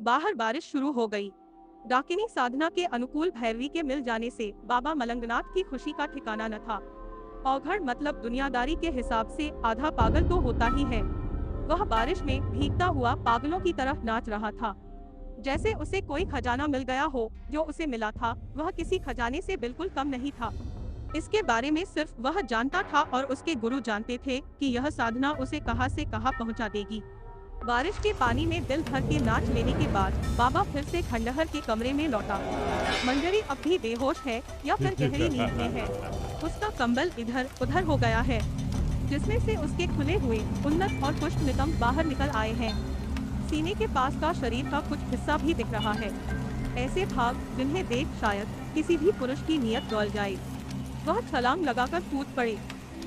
बाहर बारिश शुरू हो गई। डाकिनी साधना के अनुकूल भैरवी के मिल जाने से बाबा मलंगनाथ की खुशी का ठिकाना न था। औघड़ मतलब दुनियादारी के हिसाब से आधा पागल तो होता ही है। वह बारिश में भीगता हुआ पागलों की तरफ नाच रहा था, जैसे उसे कोई खजाना मिल गया हो। जो उसे मिला था वह किसी खजाने से बिल्कुल कम नहीं था। इसके बारे में सिर्फ वह जानता था और उसके गुरु जानते थे कि यह साधना उसे कहां से कहां पहुंचा देगी। बारिश के पानी में दिल भर के नाच लेने के बाद बाबा फिर से खंडहर के कमरे में लौटा। मंजरी अब भी बेहोश है या फिर गहरी नींद में है। उसका कंबल इधर उधर हो गया है, जिसमें से उसके खुले हुए उन्नत और पुष्ट नितंब बाहर निकल आए हैं। सीने के पास का शरीर का कुछ हिस्सा भी दिख रहा है। ऐसे भाग जिन्हें देख शायद किसी भी पुरुष की नीयत डोल जाए। वह छलांग लगाकर कूद पड़े,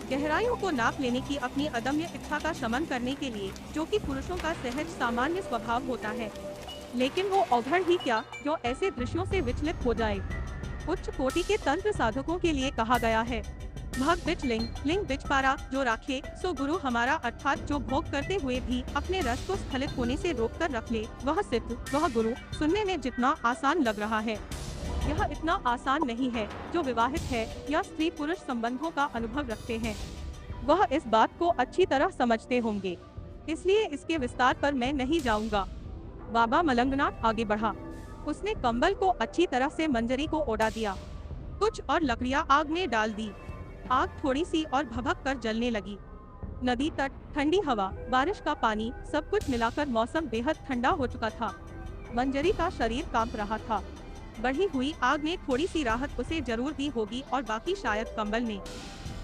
गहराइयों को नाप लेने की अपनी अदम्य इच्छा का शमन करने के लिए, जो कि पुरुषों का सहज सामान्य स्वभाव होता है। लेकिन वो औघड़ ही क्या जो ऐसे दृश्यों से विचलित हो जाए। उच्च कोटि के तंत्र साधकों के लिए कहा गया है, भग बिच लिंग, लिंग बिच पारा, जो राखे सो गुरु हमारा, अर्थात जो भोग करते हुए भी अपने रस को स्खलित होने से रोककर रख ले वह सिद्ध, वह गुरु। सुनने में जितना आसान लग रहा है, यह इतना आसान नहीं है। जो विवाहित है या स्त्री पुरुष संबंधों का अनुभव रखते हैं, वह इस बात को अच्छी तरह समझते होंगे, इसलिए इसके विस्तार पर मैं नहीं जाऊंगा। बाबा मलंगनाथ आगे बढ़ा। उसने कंबल को अच्छी तरह से मंजरी को ओढ़ा दिया, कुछ और लकड़ियां आग में डाल दी। आग थोड़ी सी और भभक कर जलने लगी। नदी तट, ठंडी हवा, बारिश का पानी, सब कुछ मिलाकर मौसम बेहद ठंडा हो चुका था। मंजरी का शरीर कांप रहा था। बढ़ी हुई आग ने थोड़ी सी राहत उसे जरूर दी होगी और बाकी शायद कंबल ने।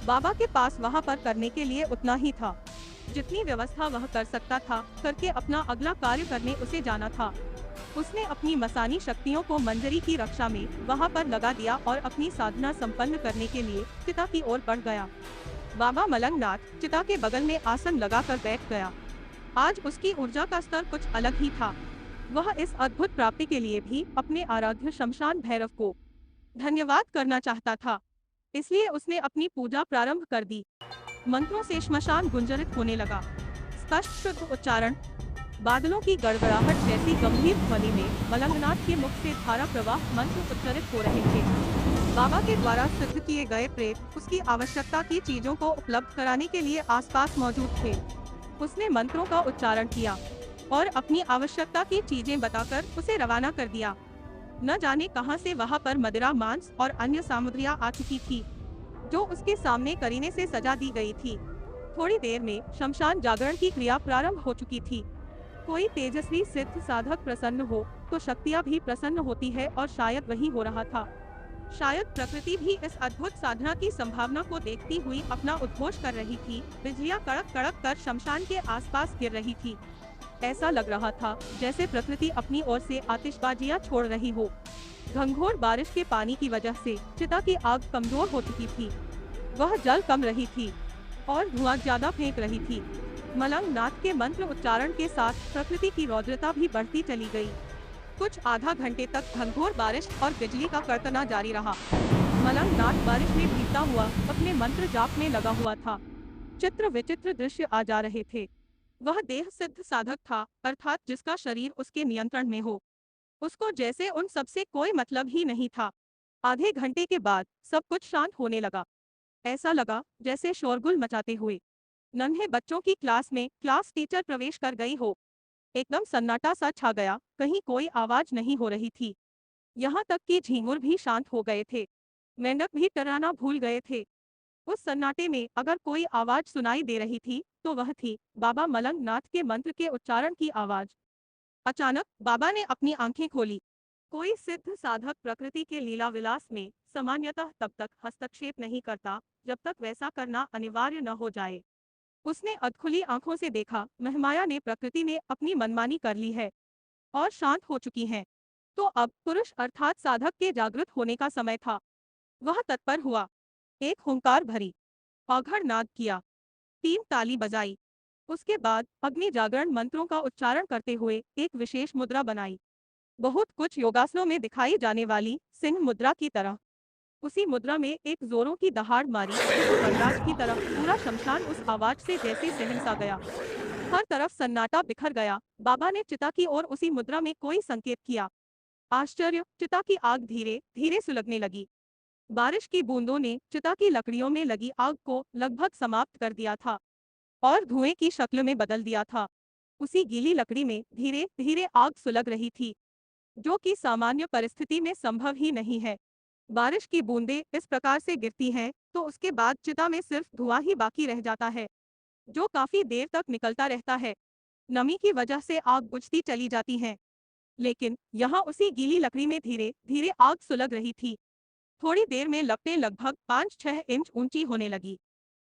बाबा के पास वहाँ पर करने के लिए उतना ही था, जितनी व्यवस्था वह कर सकता था करके अपना अगला कार्य करने उसे जाना था। उसने अपनी मसानी शक्तियों को मंजरी की रक्षा में वहाँ पर लगा दिया और अपनी साधना संपन्न करने के लिए चिता की ओर बढ़ गया। बाबा मलंगनाथ चिता के बगल में आसन लगाकर बैठ गया। आज उसकी ऊर्जा का स्तर कुछ अलग ही था। वह इस अद्भुत प्राप्ति के लिए भी अपने आराध्य शमशान भैरव को धन्यवाद करना चाहता था, इसलिए उसने अपनी पूजा प्रारंभ कर दी। मंत्रों से श्मशान गुंजरित होने लगा। स्पष्ट शुद्ध उच्चारण, बादलों की गड़गड़ाहट जैसी गंभीर ध्वनि में मलंगनाथ के मुख से धारा प्रवाह मंत्र उच्चारित हो रहे थे। बाबा के द्वारा सिद्ध किए गए प्रेत उसकी आवश्यकता की चीजों को उपलब्ध कराने के लिए आसपास मौजूद थे। उसने मंत्रों का उच्चारण किया और अपनी आवश्यकता की चीजें बताकर उसे रवाना कर दिया। न जाने कहां से वहां पर मदिरा, मांस और अन्य सामग्रियां आ चुकी थी, जो उसके सामने करीने से सजा दी गई थी। थोड़ी देर में शमशान जागरण की क्रिया प्रारंभ हो चुकी थी। कोई तेजस्वी सिद्ध साधक प्रसन्न हो तो शक्तियां भी प्रसन्न होती है, और शायद वही हो रहा था। शायद प्रकृति भी इस अद्भुत साधना की संभावना को देखती हुई अपना उद्घोष कर रही थी। बिजलियां कड़क कड़क कर शमशान के आसपास गिर रही थी। ऐसा लग रहा था जैसे प्रकृति अपनी ओर से आतिशबाजियां छोड़ रही हो। घंघोर बारिश के पानी की वजह से चिता की आग कमजोर हो चुकी थी। वह जल कम रही थी और धुआं ज्यादा फेंक रही थी। मलंगनाथ के मंत्र उच्चारण के साथ प्रकृति की रौद्रता भी बढ़ती चली गई। कुछ आधा घंटे तक घंघोर बारिश और बिजली का कड़कना जारी रहा। मलंगनाथ बारिश में भीगता हुआ अपने मंत्र जाप में लगा हुआ था। चित्र विचित्र दृश्य आ जा रहे थे। वह देह सिद्ध साधक था, अर्थात जिसका शरीर उसके नियंत्रण में हो। उसको जैसे उन सबसे कोई मतलब ही नहीं था। आधे घंटे के बाद सब कुछ शांत होने लगा। ऐसा लगा जैसे शोरगुल मचाते हुए नन्हे बच्चों की क्लास में क्लास टीचर प्रवेश कर गई हो। एकदम सन्नाटा सा छा गया, कहीं कोई आवाज नहीं हो रही थी। यहाँ तक कि झींगुर भी शांत हो गए थे। मेंढक भी टर्राना भूल गए थे। उस सन्नाटे में अगर कोई आवाज सुनाई दे रही थी तो वह थी बाबा मलंगनाथ के मंत्र के उच्चारण की आवाज। अचानक बाबा ने अपनी आंखें खोली। कोई सिद्ध साधक प्रकृति के लीला विलास में सामान्यतः तब तक हस्तक्षेप नहीं करता जब तक वैसा करना अनिवार्य न हो जाए। उसने अधखुली आंखों से देखा, महमाया ने, प्रकृति ने अपनी मनमानी कर ली है और शांत हो चुकी हैं। तो अब पुरुष अर्थात साधक के जागृत होने का समय था। वह तत्पर हुआ। एक हुंकार भरी, औघड़ नाद किया, 3 ताली बजाई। उसके बाद अग्नि जागरण मंत्रों का उच्चारण करते हुए एक विशेष मुद्रा बनाई, बहुत कुछ योगासनों में दिखाई जाने वाली सिंह मुद्रा की तरह। उसी मुद्रा में एक जोरों की दहाड़ मारी, वनराज की तरह पूरा शमशान उस आवाज से जैसे सहम सा गया। हर तरफ सन्नाटा बिखर गया। बाबा ने चिता की ओर उसी मुद्रा में कोई संकेत किया। आश्चर्य, चिता की आग धीरे धीरे सुलगने लगी। बारिश की बूंदों ने चिता की लकड़ियों में लगी आग को लगभग समाप्त कर दिया था और धुएं की शक्ल में बदल दिया था। उसी गीली लकड़ी में धीरे धीरे आग सुलग रही थी, जो कि सामान्य परिस्थिति में संभव ही नहीं है। बारिश की बूंदें इस प्रकार से गिरती हैं तो उसके बाद चिता में सिर्फ धुआं ही बाकी रह जाता है, जो काफी देर तक निकलता रहता है। नमी की वजह से आग बुझती चली जाती है, लेकिन यहाँ उसी गीली लकड़ी में धीरे धीरे आग सुलग रही थी। थोड़ी देर में लपटें लगभग 5-6 इंच ऊंची होने लगी।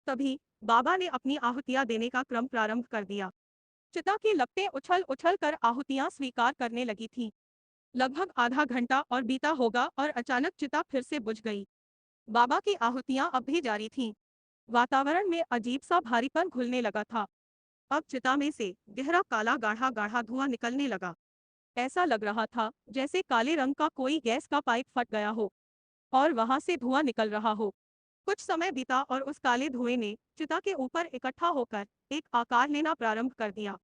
तभी बाबा ने अपनी आहुतियां देने का क्रम प्रारंभ कर दिया। चिता की लपटें उछल उछल कर आहुतियां स्वीकार करने लगी थीं। लगभग आधा घंटा और बीता होगा और अचानक चिता फिर से बुझ गई। बाबा की आहुतियां अब भी जारी थीं। वातावरण में अजीब सा भारीपन घुलने लगा था। अब चिता में से गहरा काला गाढ़ा गाढ़ा धुआं निकलने लगा। ऐसा लग रहा था जैसे काले रंग का कोई गैस का पाइप फट गया हो और वहां से धुआं निकल रहा हो। कुछ समय बीता और उस काले धुएं ने चिता के ऊपर इकट्ठा होकर एक आकार लेना प्रारंभ कर दिया।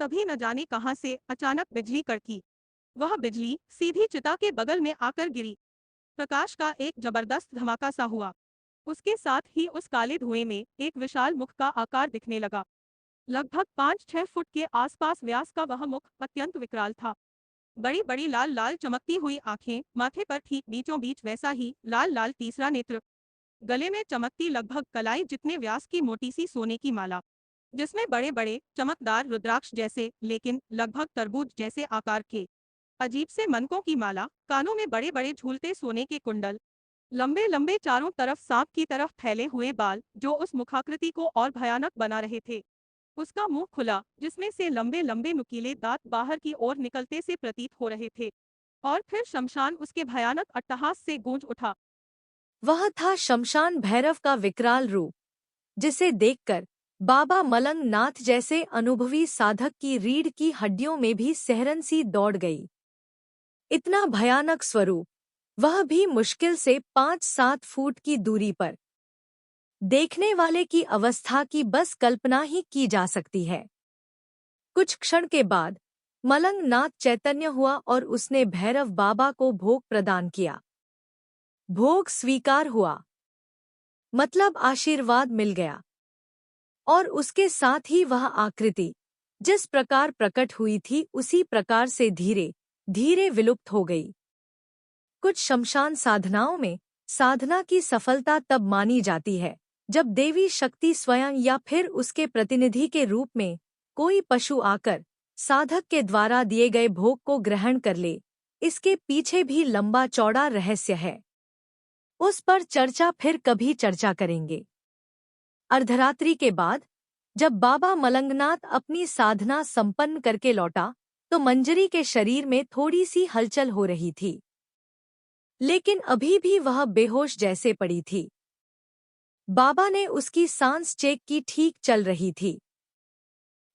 तभी न जाने कहां से अचानक बिजली कड़की। वह बिजली सीधी चिता के बगल में आकर गिरी। प्रकाश का एक जबरदस्त धमाका सा हुआ। उसके साथ ही उस काले धुएं में एक विशाल मुख का आकार दिखने लगा। लगभग 5-6 फुट के आसपास व्यास का वह मुख अत्यंत विकराल था। बड़ी बड़ी लाल लाल चमकती हुई आंखें, माथे पर ठीक बीचों बीच वैसा ही लाल लाल तीसरा नेत्र, गले में चमकती लगभग कलाई जितने व्यास की मोटी सी सोने की माला, जिसमें बड़े बड़े चमकदार रुद्राक्ष जैसे लेकिन लगभग तरबूज जैसे आकार के अजीब से मनकों की माला, कानों में बड़े बड़े झूलते सोने के कुंडल, लंबे लंबे चारों तरफ सांप की तरफ फैले हुए बाल जो उस मुखाकृति को और भयानक बना रहे थे। उसका मुंह खुला जिसमें से लंबे लंबे नुकीले दांत बाहर की ओर निकलते से प्रतीत हो रहे थे। और फिर शमशान उसके भयानक अट्टहास से गूंज उठा। वह था शमशान भैरव का विकराल रूप, जिसे देखकर बाबा मलंग नाथ जैसे अनुभवी साधक की रीढ़ की हड्डियों में भी सिहरन सी दौड़ गई। इतना भयानक स्वरूप, वह भी मुश्किल से 5-7 फुट की दूरी पर। देखने वाले की अवस्था की बस कल्पना ही की जा सकती है। कुछ क्षण के बाद मलंग नाथ चैतन्य हुआ और उसने भैरव बाबा को भोग प्रदान किया। भोग स्वीकार हुआ, मतलब आशीर्वाद मिल गया। और उसके साथ ही वह आकृति जिस प्रकार प्रकट हुई थी उसी प्रकार से धीरे धीरे विलुप्त हो गई। कुछ शमशान साधनाओं में साधना की सफलता तब मानी जाती है जब देवी शक्ति स्वयं या फिर उसके प्रतिनिधि के रूप में कोई पशु आकर साधक के द्वारा दिए गए भोग को ग्रहण कर ले। इसके पीछे भी लंबा चौड़ा रहस्य है, उस पर चर्चा फिर कभी चर्चा करेंगे। अर्धरात्रि के बाद जब बाबा मलंगनाथ अपनी साधना संपन्न करके लौटा तो मंजरी के शरीर में थोड़ी सी हलचल हो रही थी, लेकिन अभी भी वह बेहोश जैसे पड़ी थी। बाबा ने उसकी सांस चेक की, ठीक चल रही थी।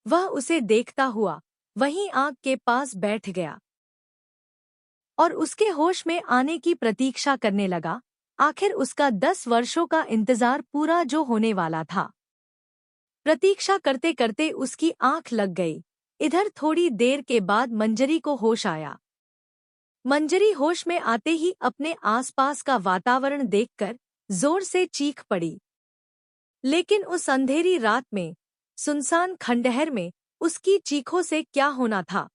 वह उसे देखता हुआ वहीं आग के पास बैठ गया और उसके होश में आने की प्रतीक्षा करने लगा। आखिर उसका 10 वर्षों का इंतजार पूरा जो होने वाला था। प्रतीक्षा करते करते उसकी आंख लग गई। इधर थोड़ी देर के बाद मंजरी को होश आया। मंजरी होश में आते ही अपने आसपास का वातावरण देखकर जोर से चीख पड़ी, लेकिन उस अंधेरी रात में सुनसान खंडहर में उसकी चीखों से क्या होना था।